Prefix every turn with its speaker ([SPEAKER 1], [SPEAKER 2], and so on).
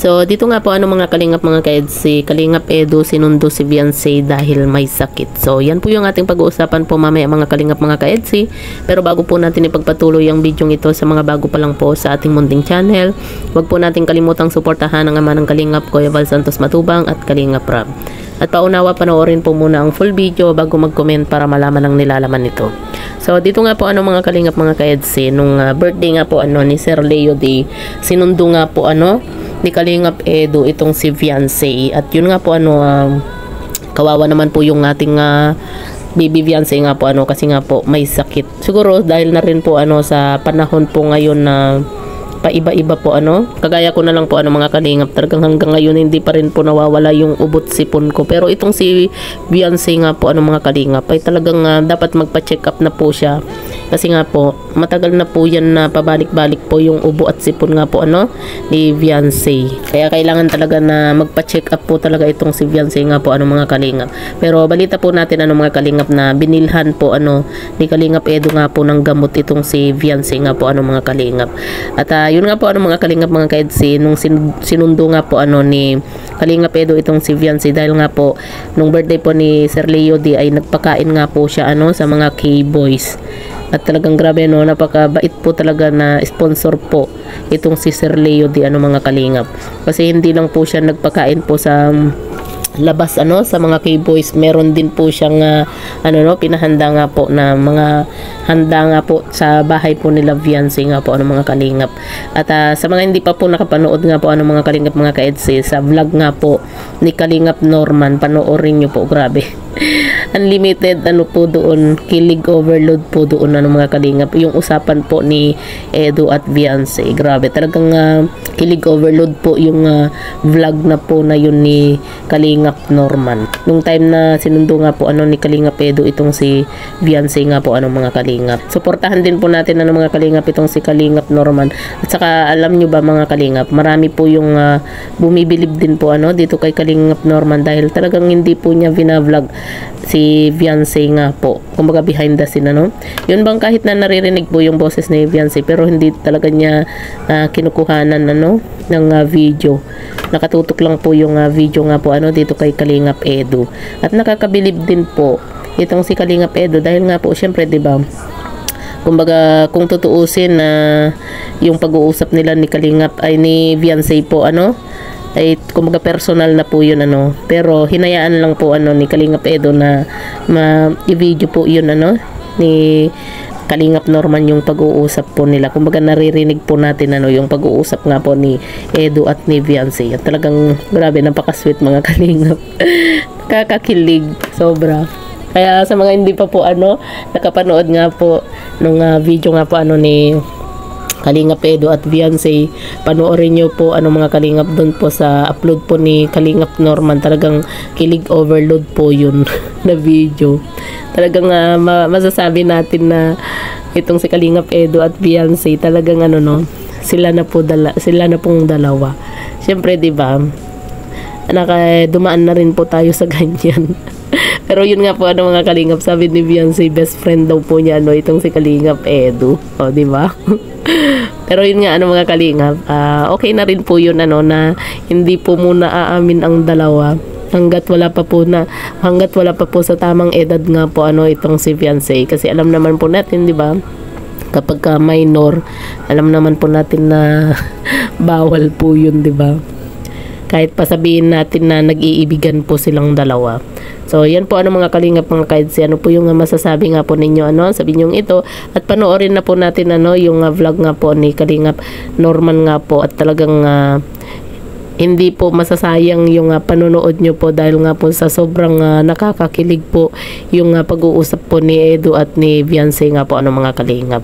[SPEAKER 1] So, dito nga po mga kalingap mga ka-eds, si Kalingap Edu sinundo si Beyonce dahil may sakit. So, yan po yung ating pag-uusapan po mamaya mga kalingap mga ka-eds. Pero bago po natin ipagpatuloy ang video ito sa mga bago pa lang po sa ating munting channel, huwag po natin kalimutang suportahan ang ama ng Kalingap, Kuya Val Santos Matubang at Kalingap Rab. At paunawa panoorin po muna ang full video bago mag-comment para malaman ang nilalaman nito. So, dito nga po mga kalingap mga ka-eds, nung birthday nga po ni Sir Leo D, sinundo nga po ni Kalingap Edu itong si Beyonce. At yun nga po kawawa naman po yung ating baby Beyonce nga po kasi nga po may sakit. Siguro dahil na rin po sa panahon po ngayon na paiba-iba po kagaya ko na lang po mga kalingap, talagang hanggang ngayon hindi pa rin po nawawala yung ubot sipon ko. Pero itong si Beyonce nga po mga kalingap ay talagang dapat magpa-check up na po siya, kasi nga po matagal na po yan na pabalik-balik po yung ubo at sipon nga po ni Beyonce. Kaya kailangan talaga na magpa-check up po talaga itong si Beyonce nga po mga kalingap. Pero balita po natin mga kalingap na binilhan po ni Kalingap Edu nga po ng gamot itong si Beyonce nga po mga kalingap. At yun nga po mga kalingap mga ka-edsi, nung sinundo nga po ni Kalingap Edu itong si Beyonce dahil nga po nung birthday po ni Sir Leo D ay nagpakain nga po siya sa mga K-boys. At talagang grabe napakabait po talaga na sponsor po itong si Sir Leo D mga kalingap. Kasi hindi lang po siya nagpakain po sa labas sa mga K-boys, meron din po siyang pinahanda nga po na mga handa nga po sa bahay po nila Beyonce nga po mga kalingap. At sa mga hindi pa po nakapanood nga po mga kalingap mga ka-edsi, sa vlog nga po ni Kalingap Norman, panoorin nyo po, grabe. Unlimited po doon, kilig overload po doon mga kalingap, yung usapan po ni Edu at Beyonce. Grabe, talagang kilig overload po yung vlog na po na yun ni Kalingap Norman. Nung time na sinundo nga po ni Kalingap Edu itong si Beyonce nga po mga kalingap. Suportahan din po natin mga kalingap itong si Kalingap Norman. At saka alam nyo ba mga kalingap, marami po yung bumibilib din po dito kay Kalingap Norman dahil talagang hindi po niya vinavlog si Beyonce nga po, kumbaga behind the scene yun bang kahit na naririnig po yung boses ni Beyonce pero hindi talaga niya kinukuhanan ng video. Nakatutok lang po yung video nga po dito kay Kalingap Edu. At nakakabilib din po itong si Kalingap Edu dahil nga po syempre 'di ba, kumbaga kung tutuusin na yung pag-uusap nila ni Kalingap ay ni Beyonce po ay kumbaga personal na po yun pero hinayaan lang po ni Kalingap Edu na i-video po yun ni Kalingap Norman yung pag-uusap po nila. Kumbaga naririnig po natin yung pag-uusap nga po ni Edu at ni Beyonce. At talagang grabe, napaka-sweet mga kalingap. Kakakilig sobra. Kaya sa mga hindi pa po nakapanood nga po nung video nga po ni Kalingap Edu at Beyonce, panoorin nyo po mga kalingap doon po sa upload po ni Kalingap Norman. Talagang kilig overload po yun na video. Talagang masasabi natin na itong si Kalingap Edu at Beyonce talagang sila na pong dalawa. Syempre 'di ba, dumaan na rin po tayo sa ganyan. Pero yun nga po mga kalingap, sabi ni Beyonce best friend daw po niya itong si Kalingap Edu, di ba? Pero yun nga mga kalingap, okay na rin po yun na hindi po muna aamin ang dalawa hanggat wala pa po sa tamang edad nga po itong si Beyonce. Kasi alam naman po natin 'di ba, kapag minor, alam naman po natin na bawal po yun 'di ba, kahit pa sabihin natin na nag-iibigan po silang dalawa. So, yan po mga kalingap mga ka-edsi, po yung masasabi nga po ninyo sa binyong ito. At panoorin na po natin yung vlog nga po ni Kalingap Norman nga po. At talagang hindi po masasayang yung panonood nyo po dahil nga po sa sobrang nakakakilig po yung pag-uusap po ni Edu at ni Beyonce nga po mga kalingap.